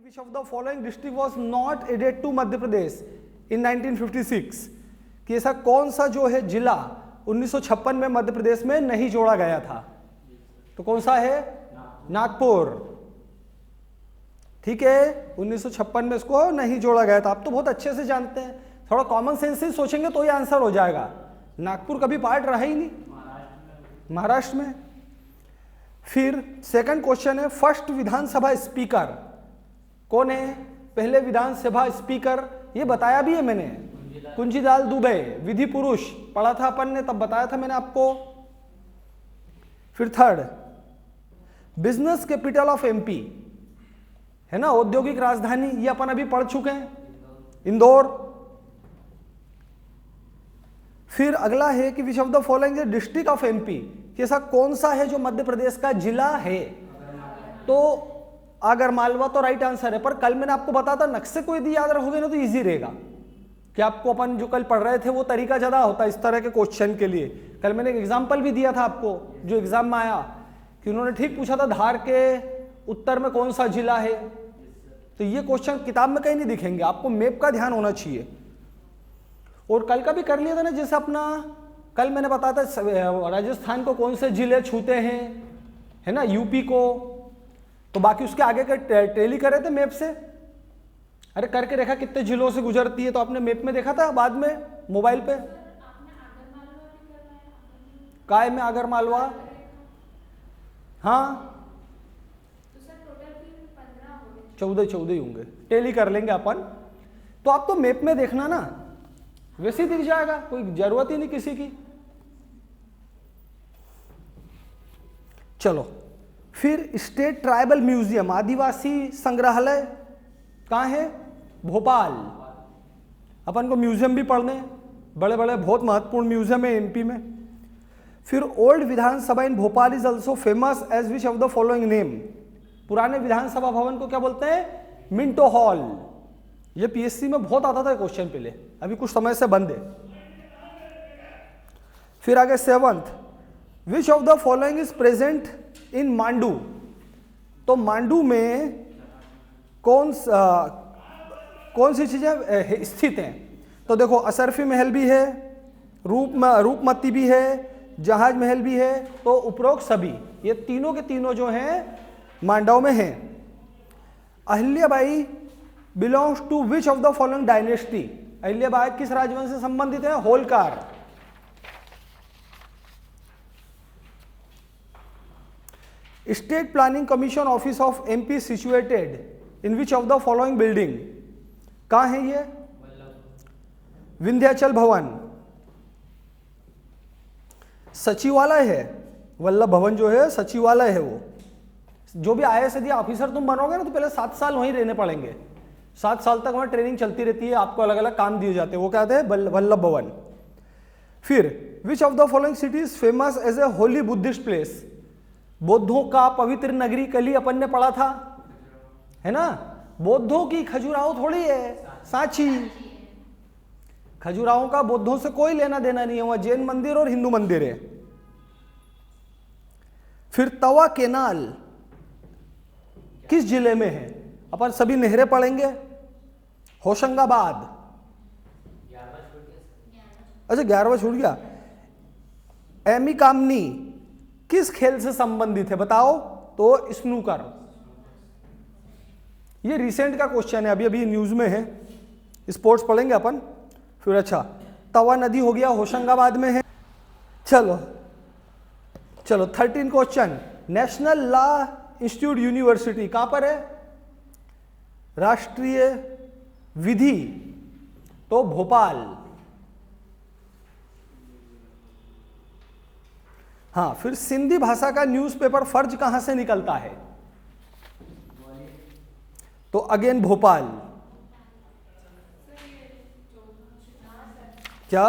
which of the following district was not added to Madhya Pradesh in 1956? कि ऐसा कौन सा जो है जिला 1956 में मध्य प्रदेश में नहीं जोड़ा गया था? तो कौन सा है? नागपुर। ठीक है, 1956 में इसको नहीं जोड़ा गया था। आप तो बहुत अच्छे से जानते हैं, थोड़ा कॉमन सेंस से सोचेंगे तो ये आंसर हो जाएगा। नागपुर कभी पार्ट रहा ही नहीं, महाराष्ट्र में। फिर सेकंड क्वेश्चन है, फर्स्ट विधानसभा स्पीकर कौन है? पहले विधानसभा स्पीकर ये बताया भी है मैंने, कुंजीलाल दुबे, विधि पुरुष पढ़ा था अपन ने, तब बताया था मैंने आपको। फिर third, business capital of MP है ना, औद्योगिक राजधानी, ये अपन अभी पढ़ चुके हैं, इंदौर। फिर अगला है कि विच of the following district of MP, कि ऐसा कौन सा है जो मध्य प्रदेश का जिला है? तो अगर मालवा तो राइट आंसर है, पर कल मैंने आपको बताया था नक्शे को यदि याद रखोगे ना तो इजी रहेगा, कि आपको अपन जो कल पढ़ रहे थे वो तरीका ज्यादा होता है इस तरह के क्वेश्चन के लिए। कल मैंने एक एग्जाम्पल भी दिया था आपको जो एग्जाम में आया, कि उन्होंने ठीक पूछा था धार के उत्तर में कौन सा जिला है। तो ये क्वेश्चन किताब में कहीं नहीं दिखेंगे, आपको मैप का ध्यान होना चाहिए। और कल का भी कर लिया था ना, जैसे अपना कल मैंने बताया था राजस्थान को कौन से जिले छूते हैं, है ना, यूपी को, तो बाकी उसके आगे के टैली करे थे मैप से। अरे करके देखा कितने जिलों से गुजरती है, तो आपने मैप में देखा था बाद में मोबाइल पे। काय में आगर मालवा, हाँ 14 ही होंगे, टैली कर लेंगे अपन। तो आप तो मैप में देखना ना, वैसे ही दिख जाएगा, कोई जरूरत ही नहीं किसी की। चलो फिर स्टेट ट्राइबल म्यूजियम, आदिवासी संग्रहालय कहाँ है? भोपाल। अपन को म्यूजियम भी पढ़ने, बड़े बड़े बहुत महत्वपूर्ण म्यूजियम है एमपी में। फिर old Vidhansabha in Bhopal is also famous as which of the following name, पुराने विधानसभा भवन को क्या बोलते हैं? Minto hall. ये पीएससी में बहुत आता था क्वेश्चन पहले, अभी कुछ समय से बंद है। फिर आगे seventh, which of the following is present in Mandu, तो मांडू में कौन सी चीजें स्थित हैं? तो देखो असरफी महल भी है, रूपमती भी है, जहाज महल भी है, तो उपरोक्त सभी ये तीनों के तीनों जो हैं मांडव में हैं। Ahilyabai belongs to which of the following dynasty, Ahilyabai किस राजवंश से संबंधित है? Holkar. State planning commission office of MP situated in which of the following building, कहां है ये? विंध्याचल भवन। सचिवालय है, वल्लभ भवन जो है सचिवालय है। वो जो भी आईएएस यदि ऑफिसर तुम बनोगे ना तो पहले 7 साल वहीं रहने पड़ेंगे, 7 साल तक वहां ट्रेनिंग चलती रहती है, आपको अलग अलग काम दिए जाते हैं, वो कहते हैं वल्लभ भवन। फिर which of the following city is famous as a holy Buddhist place, बौद्धों का पवित्र नगरी, कल ही अपन ने पढ़ा था, है ना। बौद्धों की खजुराहो थोड़ी है, सांची। खजुराहो का बौद्धों से कोई लेना देना नहीं है, वहां जैन मंदिर और हिंदू मंदिर है। फिर तवा केनाल किस जिले में है? अपन सभी नहरें पढ़ेंगे। होशंगाबाद, अच्छा 11वां छूट गया। एमी कामनी किस खेल से संबंधित है बताओ? तो स्नूकर। ये रिसेंट का क्वेश्चन है, अभी अभी न्यूज में है, स्पोर्ट्स पढ़ेंगे अपन। फिर अच्छा तवा नदी हो गया, होशंगाबाद में है। चलो 13 question, national law institute university कहां पर है? राष्ट्रीय विधि, तो भोपाल। हाँ, फिर सिंधी भाषा का न्यूज़पेपर फर्ज कहां से निकलता है? तो अगेन भोपाल। क्या?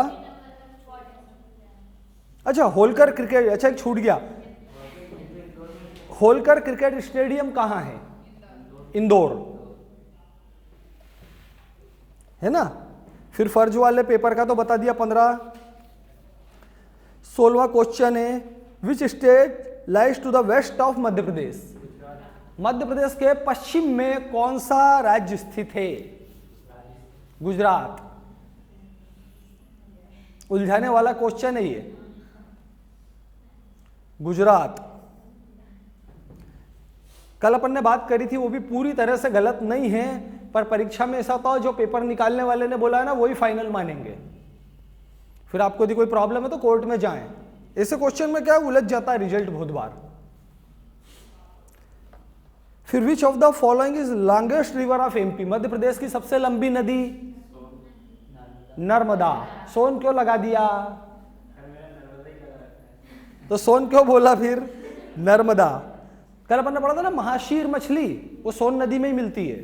अच्छा होलकर क्रिकेट, अच्छा एक छूट गया, होलकर क्रिकेट स्टेडियम कहां है? इंदौर, है ना। फिर फर्ज वाले पेपर का तो बता दिया 15। 16वां क्वेश्चन है, which state lies to the west of Madhya Pradesh, Madhya Pradesh के पश्चिम में कौन सा राज्य स्थित है? गुजरात। उलझाने वाला क्वेश्चन है ये। गुजरात। कल अपन ने बात करी थी, वो भी पूरी तरह से गलत नहीं है, पर परीक्षा में ऐसा होता है जो पेपर निकालने वाले ने बोला है ना वही फाइनल मानेंगे। फिर आपको यदि कोई प्रॉब्लम है तो कोर्ट में जाएं। ऐसे क्वेश्चन में क्या उलझ जाता है रिजल्ट बहुत बार। फिर which of the following is longest river of MP? Madhya Pradesh की सबसे लंबी नदी नर्मदा। सोन क्यों लगा दिया? तो सोन क्यों बोला फिर? नर्मदा। कल अपन ने पढ़ा था ना महाशीर मछली, वो सोन नदी में ही मिलती है।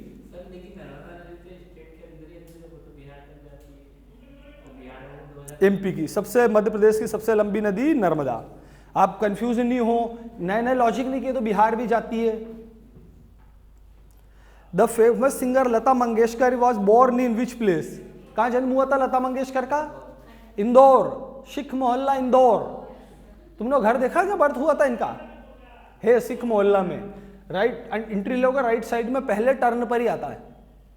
एमपी की सबसे, मध्य प्रदेश की सबसे लंबी नदी नर्मदा। आप कंफ्यूज नहीं हो, नए नए लॉजिक नहीं किए तो बिहार भी जाती है। The famous singer Lata Mangeshkar was born in which place? कहां जन्म हुआ था लता मंगेशकर का? इंदौर, सिख मोहल्ला इंदौर। तुमने घर देखा जब बर्थ हुआ था इनका? है सिख मोहल्ला में। राइट एंट्री लोगे, राइट साइड में पहले टर्न पर ही आता है।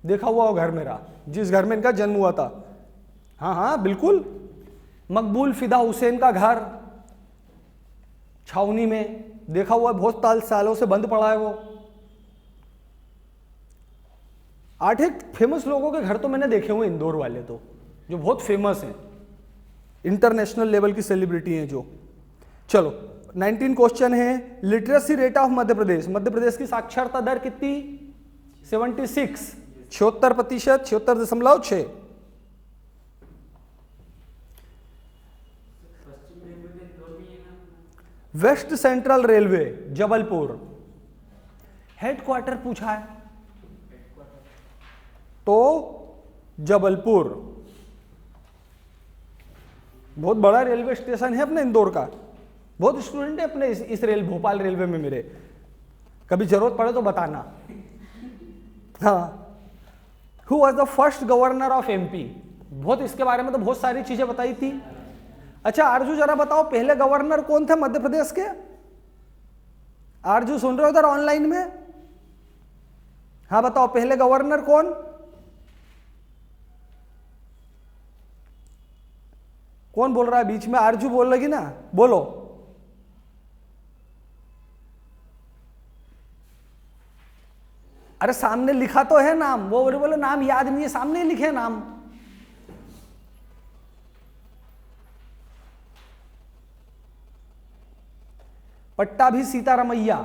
देखा हुआ हो घर मेरा, जिस घर में इनका जन्म हुआ था। हाँ हाँ बिल्कुल। मकबूल फिदा हुसैन का घर छावनी में, देखा हुआ बहुत सालों से बंद पड़ा है वो। 8 फेमस लोगों के घर तो मैंने देखे हुए इंदौर वाले, तो जो बहुत फेमस हैं, इंटरनेशनल लेवल की सेलिब्रिटी हैं जो। चलो 19 क्वेश्चन है। Literacy rate of Madhya Pradesh? Madhya Pradesh की साक्षरता दर कितनी? 76, 76%, 76.6। West central railway Jabalpur. Headquarter पूछा है तो जबलपुर। बहुत बड़ा रेलवे स्टेशन है अपने इंदौर का। बहुत स्टूडेंट है अपने इस भोपाल रेलवे में मेरे, कभी जरूरत पड़े तो बताना। हाँ, who was the first governor of MP? बहुत इसके बारे में तो बहुत सारी चीजें बताई थी। अच्छा आरजू जरा बताओ पहले गवर्नर कौन थे मध्य प्रदेश के? आरजू सुन रहे हो उधर ऑनलाइन में? हाँ बताओ पहले गवर्नर कौन? कौन बोल रहा है बीच में? आरजू बोल लगी ना, बोलो। अरे सामने लिखा तो है नाम, वो बोले नाम याद नहीं है, सामने ही लिखे नाम। पट्टा भी सीतारमैया।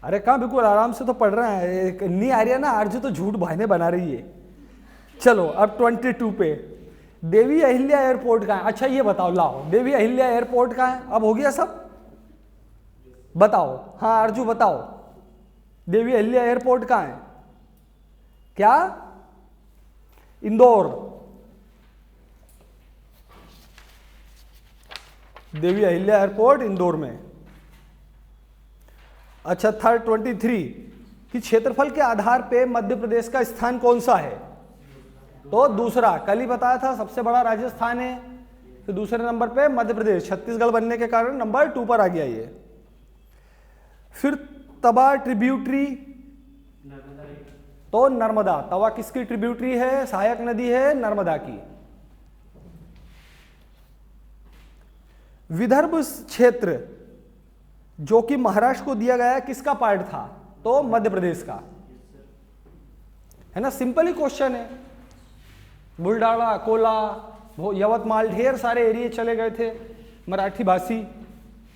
अरे कहां, बिल्कुल आराम से तो पढ़ रहे हैं। नहीं आ रही है ना आरजू, तो झूठ बहाने बना रही है। चलो अब 22 पे। देवी अहिल्या एयरपोर्ट कहां है? अच्छा ये बताओ, लाओ देवी अहिल्या एयरपोर्ट कहां है? अब हो गया सब, बताओ। हाँ आरजू बताओ, देवी अहिल्या एयरपोर्ट कहां है? क्या? इंदौर। देवी अहिल्या एयरपोर्ट इंदौर में। अच्छा 23 कि क्षेत्रफल के आधार पे मध्य प्रदेश का स्थान कौन सा है? तो दूसरा, कल ही बताया था सबसे बड़ा राजस्थान है, तो दूसरे नंबर पे मध्य प्रदेश, छत्तीसगढ़ बनने के कारण नंबर 2 पर आ गया ये। फिर तवा ट्रिब्यूटरी, तो नर्मदा। तवा किसकी ट्रिब्यूटरी है? सहायक नदी है नर्मदा की। विदर्भ क्षेत्र जो कि महाराष्ट्र को दिया गया किसका पार्ट था? तो मध्य प्रदेश का, है ना। सिंपल ही क्वेश्चन है। बुलडाना, अकोला, यवतमाल, ढेर सारे एरिया चले गए थे मराठी भाषी।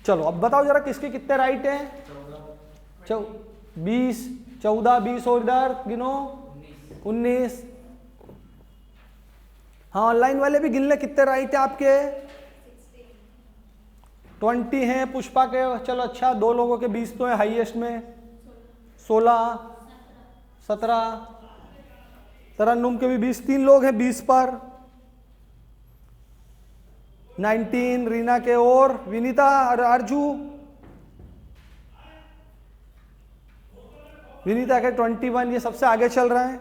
चलो अब बताओ जरा किसके कितने राइट हैं? 20, 14, 20 और इधर गिनो 19। हाँ ऑनलाइन वाले भी गिन ले कितने राइट है आपके? 20 हैं पुष्पा के। चलो अच्छा, 2 लोगों के 20 तो है हाईएस्ट में। 16, 17, तरन्नुम के भी 20, 3 लोग हैं 20 पर। 19 रीना के और विनीता और आरजू। विनीता के 21, ये सबसे आगे चल रहे हैं।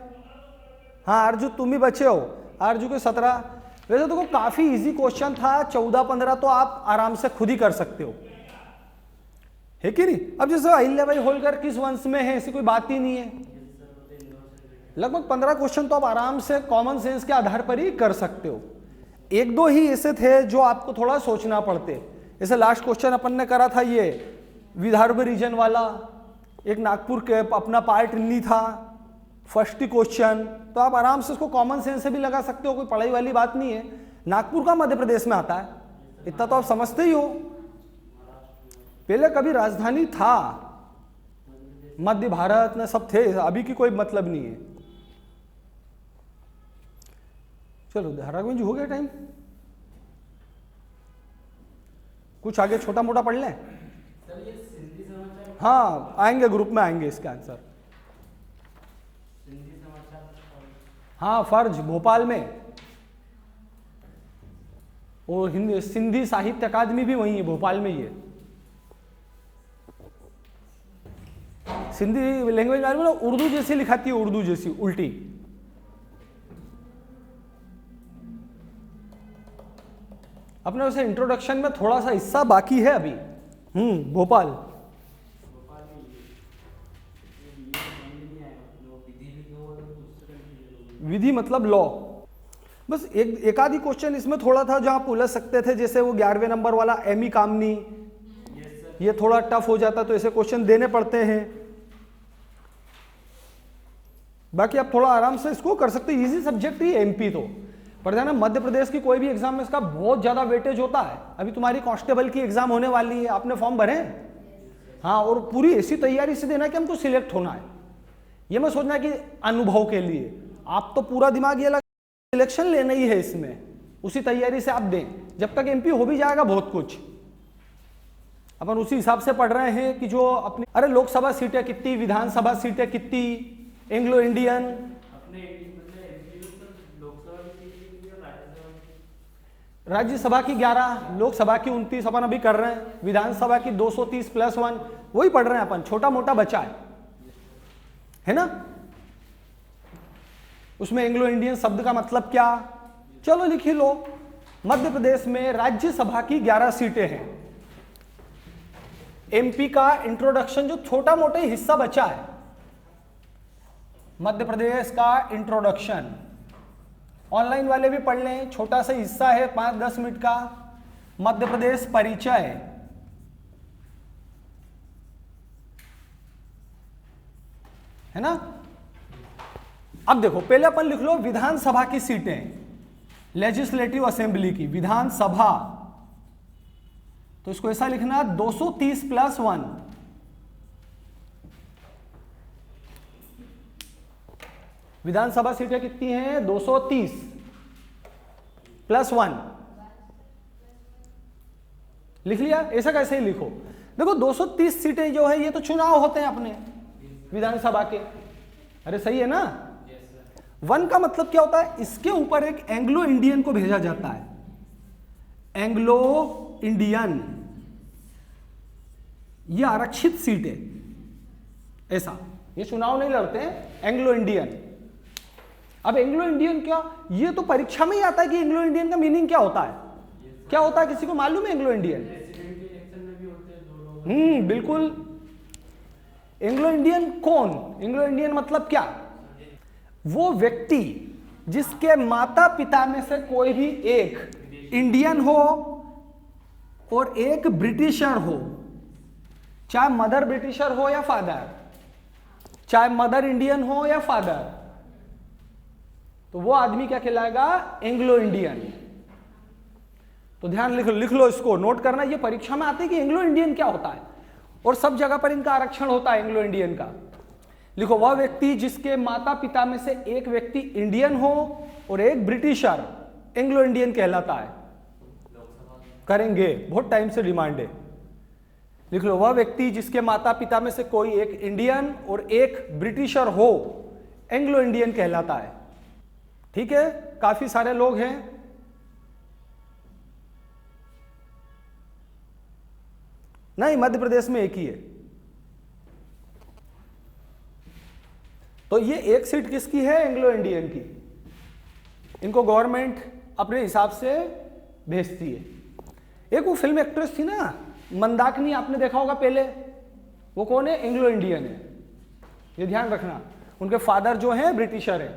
हाँ आरजू तुम ही बचे हो, आरजू के 17। वैसे तो काफी इजी क्वेश्चन था, 14-15 तो आप आराम से खुद ही कर सकते हो। है कि नहीं? अब जैसे अहिल्याबाई होलकर किस वंश में है, ऐसी कोई बात ही नहीं है। लगभग 15 क्वेश्चन तो आप आराम से कॉमन सेंस के आधार पर ही कर सकते हो। एक दो ही ऐसे थे जो आपको थोड़ा सोचना पड़ते। जैसे लास्ट क्वेश्चन अपन ने करा था ये विदर्भ रीजन वाला, एक नागपुर के अपना पार्ट नहीं था, फर्स्ट क्वेश्चन, तो आप आराम से उसको कॉमन सेंस से भी लगा सकते हो, कोई पढ़ाई वाली बात नहीं है। नागपुर का मध्य प्रदेश में आता है, इतना तो आप समझते ही हो। पहले कभी राजधानी था, मध्य भारत में सब थे, अभी की कोई मतलब नहीं है। चलो धारागुंज जी हो गया टाइम, कुछ आगे छोटा मोटा पढ़ लें। हाँ आएंगे, ग्रुप में आएंगे इसके आंसर। हाँ फर्ज भोपाल में, और हिंदी सिंधी साहित्य अकादमी भी वही है, भोपाल में ही है। सिंधी लैंग्वेज में उर्दू जैसी लिखाती है, उर्दू जैसी उल्टी। अपने वैसे इंट्रोडक्शन में थोड़ा सा हिस्सा बाकी है अभी। भोपाल विधि मतलब लॉ। बस एक आधी क्वेश्चन इसमें थोड़ा था जहां आप उलझ सकते थे, जैसे वो 11वें नंबर वाला एमी कामनी, ये थोड़ा टफ हो जाता तो ऐसे क्वेश्चन देने पड़ते हैं। बाकी आप थोड़ा आराम से इसको कर सकते, इजी सब्जेक्ट ही एमपी तो। पर ध्यान, मध्य प्रदेश की कोई भी एग्जाम में इसका बहुत ज्यादा वेटेज होता है। अभी तुम्हारी कांस्टेबल की एग्जाम होने वाली है, आपने फॉर्म भरे? हाँ, और पूरी ऐसी तैयारी से देना कि हमको सिलेक्ट होना है। ये मैं सोचना है कि अनुभव के लिए आप तो पूरा दिमाग ये लगा सिलेक्शन लेना ही है इसमें, उसी तैयारी से आप दें। जब तक एमपी हो भी जाएगा बहुत कुछ, अपन उसी हिसाब से पढ़ रहे हैं कि जो अपनी, अरे लोकसभा सीटें कितनी, विधानसभा सीटें कितनी, एंग्लो इंडियन, राज्यसभा की 11, लोकसभा की 29 अपन अभी कर रहे हैं, विधानसभा की 230+1 वही पढ़ रहे हैं अपन, छोटा मोटा बचा है ना। उसमें एंग्लो इंडियन शब्द का मतलब क्या, चलो लिख ही लो। मध्य प्रदेश में राज्यसभा की 11 सीटें हैं। एमपी का इंट्रोडक्शन जो छोटा मोटा हिस्सा बचा है, मध्य प्रदेश का इंट्रोडक्शन ऑनलाइन वाले भी पढ़ लें, छोटा सा हिस्सा है 5-10 मिनट का। मध्य प्रदेश परिचय, है ना। अब देखो, पहले अपन लिख लो विधानसभा की सीटें, लेजिस्लेटिव असेंबली की विधानसभा, तो इसको ऐसा लिखना 230+1। विधानसभा सीटें कितनी हैं? 230+1 लिख लिया। ऐसा कैसे ही लिखो, देखो 230 सीटें जो है ये तो चुनाव होते हैं अपने विधानसभा के, अरे सही है ना। 1 का मतलब क्या होता है, इसके ऊपर एक एंग्लो इंडियन को भेजा जाता है, एंग्लो इंडियन, ये आरक्षित सीट है, ऐसा, ये चुनाव नहीं लड़ते हैं, एंग्लो इंडियन। अब एंग्लो इंडियन क्या, ये तो परीक्षा में ही आता है कि एंग्लो इंडियन का मीनिंग क्या होता है, क्या होता है, किसी को मालूम है एंग्लो इंडियन? बिल्कुल। एंग्लो इंडियन कौन, एंग्लो इंडियन मतलब क्या, वो व्यक्ति जिसके माता पिता में से कोई भी एक इंडियन हो और एक ब्रिटिशर हो, चाहे मदर ब्रिटिशर हो या फादर, चाहे मदर इंडियन हो या फादर, तो वो आदमी क्या कहलाएगा, एंग्लो इंडियन। तो ध्यान लिख लो इसको, नोट करना, ये परीक्षा में आते हैं कि एंग्लो इंडियन क्या होता है, और सब जगह पर इनका आरक्षण होता है एंग्लो इंडियन का। लिखो, वह व्यक्ति जिसके माता पिता में से एक व्यक्ति इंडियन हो और एक ब्रिटिशर, एंग्लो इंडियन कहलाता है। करेंगे, बहुत टाइम से डिमांड है। लिख लो, वह व्यक्ति जिसके माता पिता में से कोई एक इंडियन और एक ब्रिटिशर हो, एंग्लो इंडियन कहलाता है। ठीक है, काफी सारे लोग हैं। नहीं, मध्य प्रदेश में एक ही है। तो ये एक सीट किसकी है, एंग्लो इंडियन की। इनको गवर्नमेंट अपने हिसाब से भेजती है। एक वो फिल्म एक्ट्रेस थी ना, मंदाकिनी, आपने देखा होगा पहले, वो कौन है? एंग्लो इंडियन है, ये ध्यान रखना। उनके फादर जो हैं ब्रिटिशर है।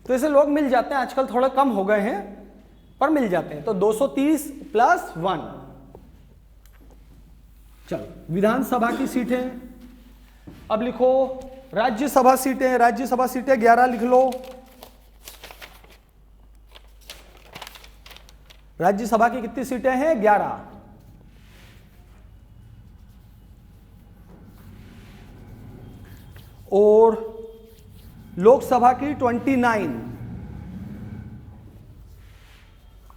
तो ऐसे लोग मिल जाते हैं, आजकल थोड़ा कम हो गए हैं पर मिल जाते हैं। तो 230 + 1। चलो विधानसभा की सीटें अब लिखो। राज्यसभा सीटें, राज्यसभा सीटें 11 लिख लो। राज्यसभा की कितनी सीटें हैं? 11। और लोकसभा की 29,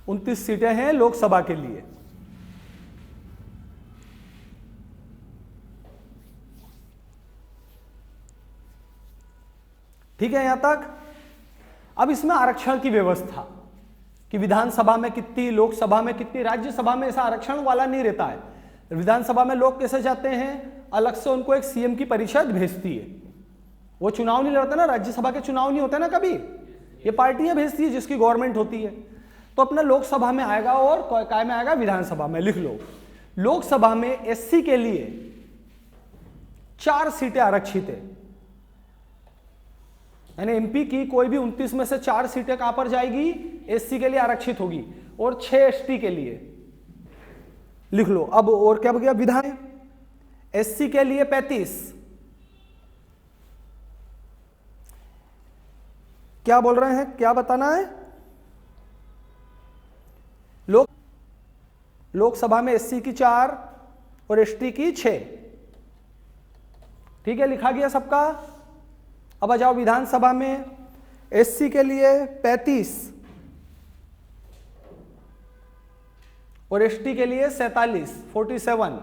29 सीटें हैं लोकसभा के लिए। ठीक है यहां तक। अब इसमें आरक्षण की व्यवस्था कि विधानसभा में कितनी, लोकसभा में कितनी, राज्यसभा में ऐसा आरक्षण वाला नहीं रहता है। विधानसभा में लोग कैसे जाते हैं? अलग से उनको एक सीएम की परिषद भेजती है। वो चुनाव नहीं लड़ते ना, राज्यसभा के चुनाव नहीं होते ना कभी, ये पार्टियां भेजती है जिसकी गवर्नमेंट होती है। तो अपना लोकसभा में आएगा और काय में आएगा? विधानसभा में। लिख लो, लोकसभा में एससी के लिए 4 सीटें आरक्षित है। यानी एमपी की कोई भी 29 में से 4 सीटें कहां पर जाएगी? एससी के लिए आरक्षित होगी, और 6 एसटी के लिए। लिख लो। अब और क्या गया? विधान एससी के लिए 35। क्या बोल रहे हैं? क्या बताना है? लोकसभा में एससी की 4 और एसटी की 6। ठीक है, लिखा गया सबका। अब आ जाओ विधानसभा में। एससी के लिए 35 और एसटी के लिए 47।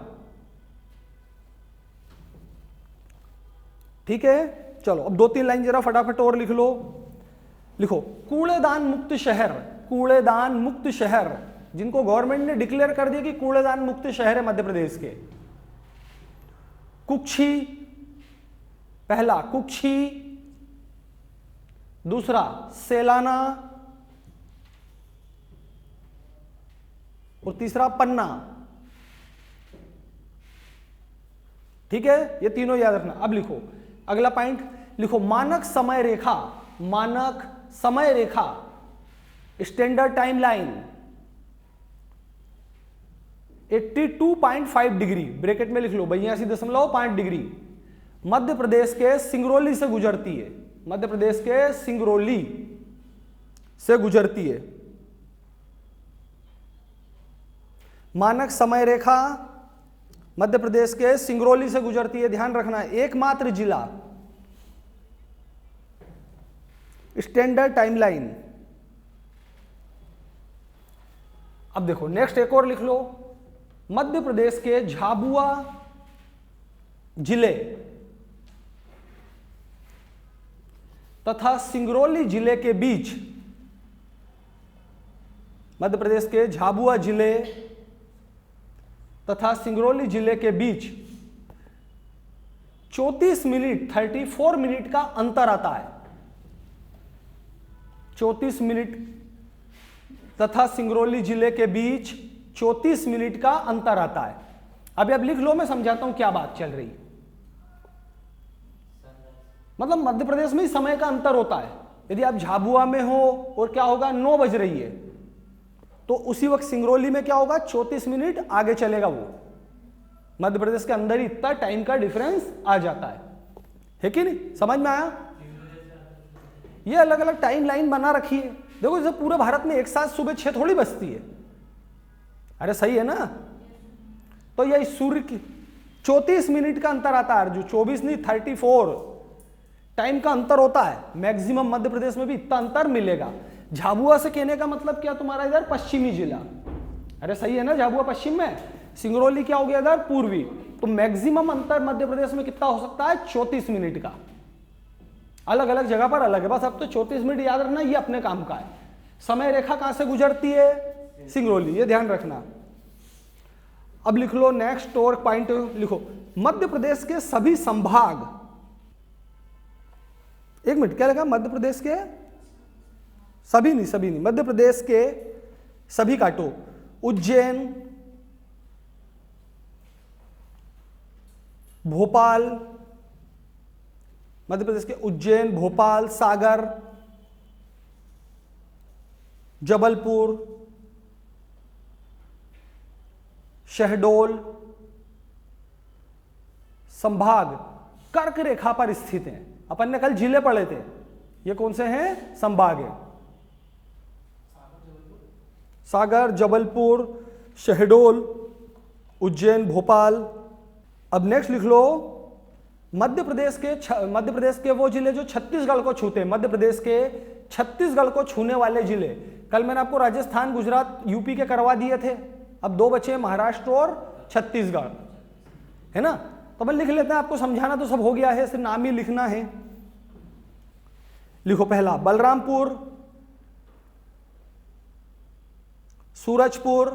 ठीक है, चलो अब 2-3 लाइन जरा फटाफट और लिख लो। लिखो, कूड़ेदान मुक्त शहर। कूड़ेदान मुक्त शहर, जिनको गवर्नमेंट ने डिक्लेयर कर दिया कि कूड़ेदान मुक्त शहर है मध्य प्रदेश के। कुक्षी, पहला कुक्षी, दूसरा सेलाना और तीसरा पन्ना। ठीक है, ये तीनों याद रखना। अब लिखो अगला पॉइंट, लिखो मानक समय रेखा। मानक समय रेखा, standard time line 82.5 degree, bracket में लिख लो 82.5 डिग्री मध्य प्रदेश के सिंगरौली से गुजरती है। मध्य प्रदेश के सिंगरौली से गुजरती है। मानक समय रेखा मध्य प्रदेश के सिंगरौली से गुजरती है, ध्यान रखना है। एकमात्र जिला, स्टैंडर्ड टाइमलाइन। अब देखो नेक्स्ट एक और लिख लो, मध्य प्रदेश के झाबुआ जिले तथा सिंगरौली जिले के बीच, मध्य प्रदेश के झाबुआ जिले तथा सिंगरौली जिले के बीच 34 मिनट का अंतर आता है। 34 मिनट तथा सिंगरौली जिले के बीच 34 मिनट का अंतर आता है। अभी अब लिख लो, मैं समझाता हूं क्या बात चल रही। मतलब मध्य प्रदेश में ही समय का अंतर होता है। यदि आप झाबुआ में हो और क्या होगा 9 बज रही है, तो उसी वक्त सिंगरौली में क्या होगा 34 मिनट आगे चलेगा। वो मध्य प्रदेश के अंदर ही इतना टाइम का डिफरेंस आ जाता है कि नहीं? समझ में आया? ये अलग अलग टाइम लाइन बना रखी है। देखो जैसे पूरे भारत में एक साथ सुबह 6 थोड़ी बजती है। अरे सही है ना? तो ये सूर्य की 34 मिनट का अंतर आता है, जो 24 नहीं 34 टाइम का अंतर होता है। मैक्सिमम मध्य प्रदेश में भी इतना अंतर मिलेगा। झाबुआ से कहने का मतलब क्या, तुम्हारा इधर पश्चिमी जिला। अरे सही है ना, झाबुआ पश्चिम में, सिंगरौली क्या हो गया इधर पूर्वी। तो मैक्सिमम अंतर मध्य प्रदेश में कितना हो सकता है 34 मिनट का। अलग अलग जगह पर अलग है, बस अब तो 34 मिनट याद रखना, ये अपने काम का है। समय रेखा कहां से गुजरती है? सिंगरौली, ये ध्यान रखना। अब लिख लो नेक्स्ट और पॉइंट लिखो, मध्य प्रदेश के सभी संभाग, एक मिनट क्या लगा, मध्य प्रदेश के सभी नहीं, मध्य प्रदेश के सभी काटो। उज्जैन, भोपाल, मध्य प्रदेश के उज्जैन, भोपाल, सागर, जबलपुर, शहडोल संभाग कर्क रेखा पर स्थित हैं। अपन ने कल जिले पढ़े थे, ये कौन से हैं? संभाग है। सागर, जबलपुर, शहडोल, उज्जैन, भोपाल। अब नेक्स्ट लिख लो मध्य प्रदेश के वो जिले जो छत्तीसगढ़ को छूते हैं, मध्य प्रदेश के छत्तीसगढ़ को छूने वाले जिले। कल मैंने आपको राजस्थान, गुजरात, यूपी के करवा दिए थे, अब दो बचे महाराष्ट्र और छत्तीसगढ़, है ना। तो अपन लिख लेते हैं, आपको समझाना तो सब हो गया है, सिर्फ नाम ही लिखना है। लिखो पहला बलरामपुर, सूरजपुर,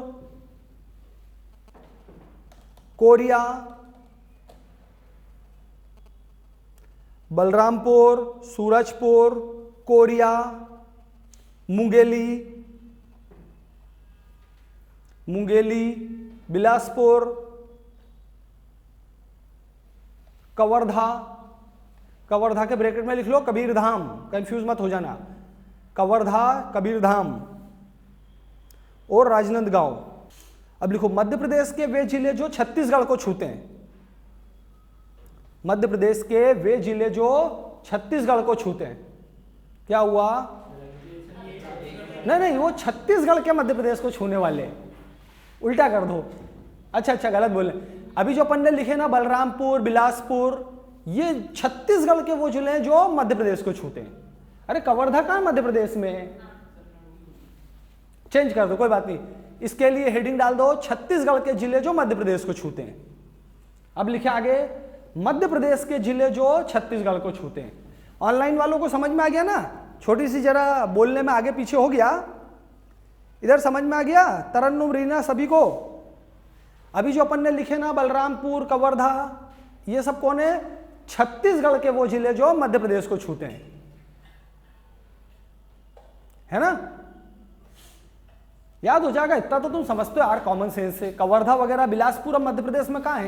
कोरिया, बलरामपुर, सूरजपुर, कोरिया, मुंगेली, बिलासपुर, कवर्धा के ब्रैकेट में लिख लो कबीरधाम, कंफ्यूज मत हो जाना, कवर्धा, कबीरधाम और राजनांदगांव। अब लिखो मध्य प्रदेश के वे जिले जो छत्तीसगढ़ को छूते हैं, मध्य प्रदेश के वे जिले जो छत्तीसगढ़ को छूते हैं। क्या हुआ? नहीं, वो छत्तीसगढ़ के मध्य प्रदेश को छूने वाले, उल्टा कर दो। अच्छा गलत बोले। अभी जो अपन ने लिखे ना बलरामपुर, बिलासपुर, ये छत्तीसगढ़ के वो जिले हैं जो मध्य प्रदेश को छूते हैं। अरे कवर्धा कहां मध्य प्रदेश में? चेंज कर दो, कोई बात नहीं। इसके लिए हेडिंग डाल दो छत्तीसगढ़ के जिले जो मध्य प्रदेश को छूते हैं। अब लिखे आगे मध्य प्रदेश के जिले जो छत्तीसगढ़ को छूते हैं। ऑनलाइन वालों को समझ में आ गया ना? छोटी सी जरा बोलने में आगे पीछे हो गया, इधर समझ में आ गया? तरन्नुम, रीना, सभी को। अभी जो अपन ने लिखे ना बलरामपुर, कवर्धा, ये सब कौन है? छत्तीसगढ़ के वो जिले जो मध्य प्रदेश को छूते हैं, है ना। याद हो जाएगा, इतना तो तुम समझते हो यार कॉमन सेंस से। कवर्धा वगैरह, बिलासपुर अब मध्य प्रदेश में कहां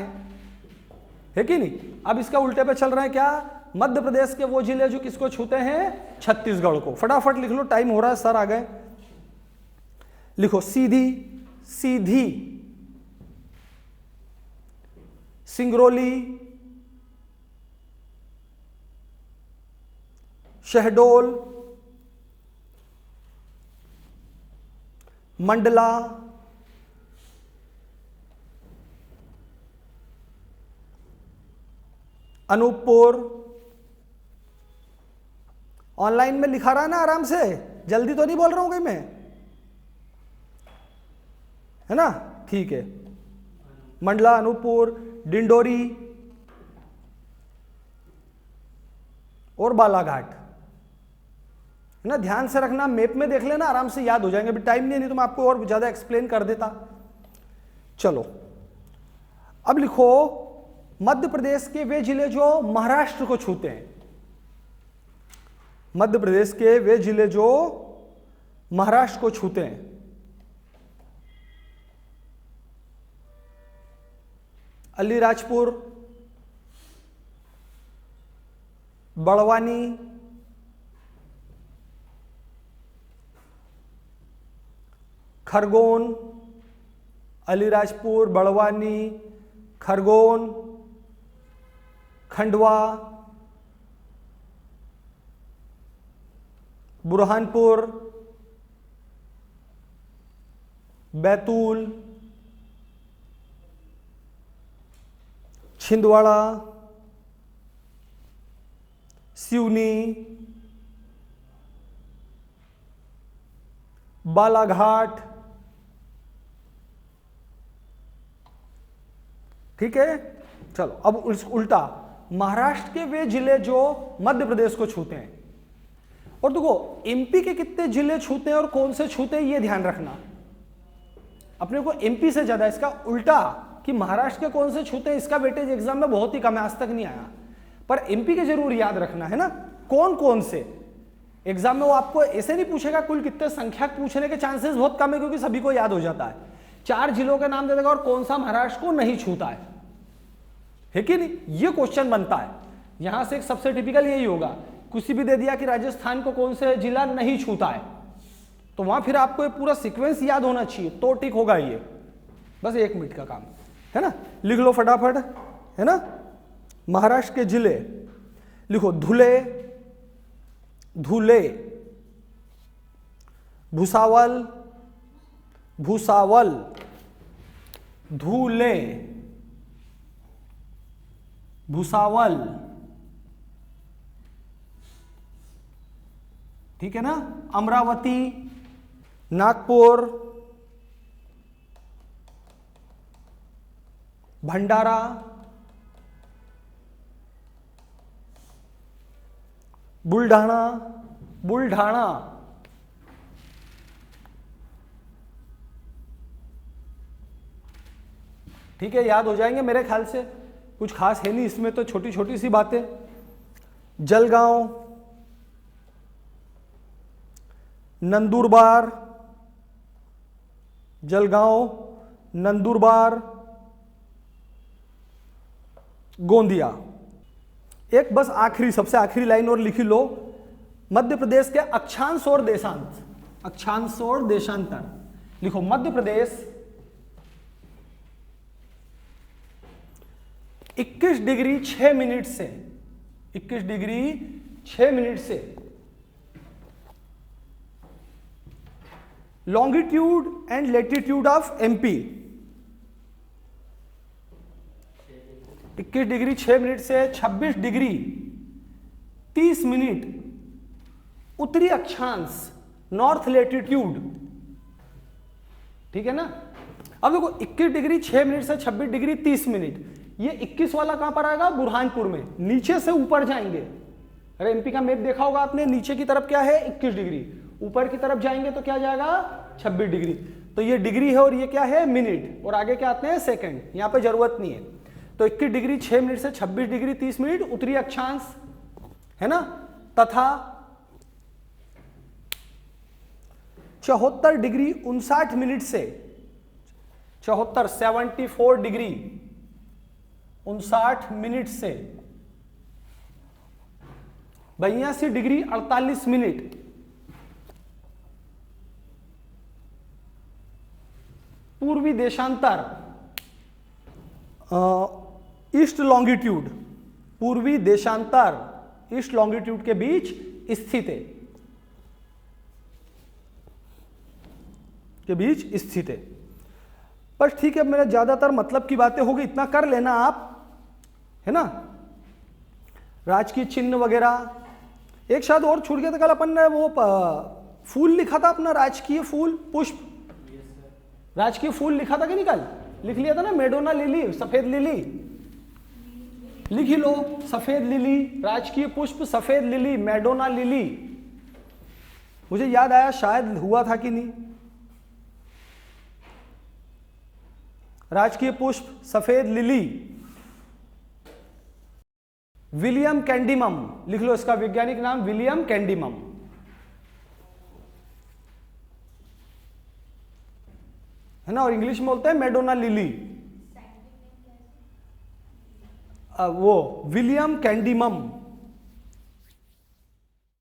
है कि नहीं? अब इसका उल्टे पे चल रहा है क्या? मध्य प्रदेश के वो जिले जो किसको छूते हैं? छत्तीसगढ़ को। फटाफट लिख लो, टाइम हो रहा है, सर आ गए। लिखो सीधी, सिंगरौली, शहडोल, मंडला, अनूपपुर। ऑनलाइन में लिखा रहा ना आराम से, जल्दी तो नहीं बोल रहा हूं कहीं मैं, है ना? ठीक है। मंडला, अनूपपुर, डिंडोरी और बालाघाट, है ना। ध्यान से रखना, मैप में देख लेना, आराम से याद हो जाएंगे। अभी टाइम नहीं तो मैं आपको और ज्यादा एक्सप्लेन कर देता। चलो अब लिखो मध्य प्रदेश के वे जिले जो महाराष्ट्र को छूते हैं, मध्य प्रदेश के वे जिले जो महाराष्ट्र को छूते हैं। अलीराजपुर, बड़वानी, खरगोन, अलीराजपुर, बड़वानी, खरगोन, खंडवा, बुरहानपुर, बैतूल, छिंदवाड़ा, सिवनी, बालाघाट। ठीक है, चलो अब उल्टा, महाराष्ट्र के वे जिले जो मध्य प्रदेश को छूते हैं। और देखो एमपी के कितने जिले छूते हैं और कौन से छूते हैं, ये ध्यान रखना। अपने को एमपी से ज्यादा, इसका उल्टा कि महाराष्ट्र के कौन से छूते हैं, इसका वेटेज एग्जाम में बहुत ही कम है, आज तक नहीं आया। पर एमपी के जरूर याद रखना, है ना, कौन कौन से। एग्जाम में वो आपको ऐसे नहीं पूछेगा कुल कितने, संख्या पूछने के चांसेस बहुत कम है, क्योंकि सभी को याद हो जाता है। 4 जिलों के नाम दे देगा और कौन सा महाराष्ट्र को नहीं छूता है कि नहीं? ये क्वेश्चन बनता है यहां से। एक सबसे टिपिकल यही होगा, किसी भी दे दिया कि राजस्थान को कौन से जिला नहीं छूता है, तो वहां फिर आपको ये पूरा सीक्वेंस याद होना चाहिए, तो टिक होगा ये। बस 1 मिनट का काम है ना, लिख लो फटाफट, है ना। महाराष्ट्र के जिले लिखो, धुले, धुले, भुसावल, भुसावल, धुले, भुसावल, ठीक है ना, अमरावती, नागपुर, भंडारा, बुलढाणा, बुलढाणा, ठीक है, याद हो जाएंगे मेरे ख्याल से, कुछ खास है नहीं इसमें, तो छोटी छोटी सी बातें। जलगांव, नंदुरबार, जलगांव, नंदुरबार, गोंदिया। एक बस आखिरी, सबसे आखिरी लाइन और लिखी लो, मध्य प्रदेश के अक्षांश और देशांत, अक्षांश और देशांतर लिखो। मध्य प्रदेश 21 डिग्री 6 मिनट से, 21 डिग्री 6 मिनट से longitude and latitude of MP, 21 degree 6 minute से 26 डिग्री 30 मिनट उत्तरी अक्षांश, नॉर्थ लेटीट्यूड, ठीक है ना। अब देखो 21 डिग्री 6 मिनट से 26 डिग्री 30 मिनट, ये 21 वाला कहां पर आएगा? बुरहानपुर में, नीचे से ऊपर जाएंगे। अरे एमपी का मैप देखा होगा आपने, नीचे की तरफ क्या है? 21 डिग्री, ऊपर की तरफ जाएंगे तो क्या जाएगा? 26 डिग्री। तो ये डिग्री है और ये क्या है? मिनट, और आगे क्या आते हैं? सेकंड, यहां पे जरूरत नहीं है। तो 21 डिग्री 6 मिनट से 26 डिग्री 30 मिनट उत्तरी अक्षांश, है ना, तथा 74 डिग्री 59 मिनट से 74 डिग्री 59 मिनट से 82 डिग्री 48 मिनट पूर्वी देशांतर, ईस्ट लॉन्गिट्यूड, पूर्वी देशांतर ईस्ट लॉन्गिट्यूड के बीच स्थित है, के बीच स्थित है। बस ठीक है, मेरा ज्यादातर मतलब की बातें होगी, इतना कर लेना आप, है ना। राजकीय चिन्ह वगैरह, एक शायद और छूट गया था कल, अपन ने वो फूल लिखा था अपना, राजकीय फूल, पुष्प, राजकीय फूल लिखा था कि नहीं? कल लिख लिया था ना, मेडोना लिली, सफेद लिली, लिख ही लो, सफेद लिली, राजकीय पुष्प सफेद लिली, मेडोना लिली। मुझे याद आया शायद हुआ था कि नहीं, राजकीय पुष्प सफेद लिली। विलियम कैंडिमम लिख लो, इसका वैज्ञानिक नाम विलियम कैंडिमम, है ना, और इंग्लिश में बोलते हैं मेडोना लिली। वो विलियम कैंडिमम,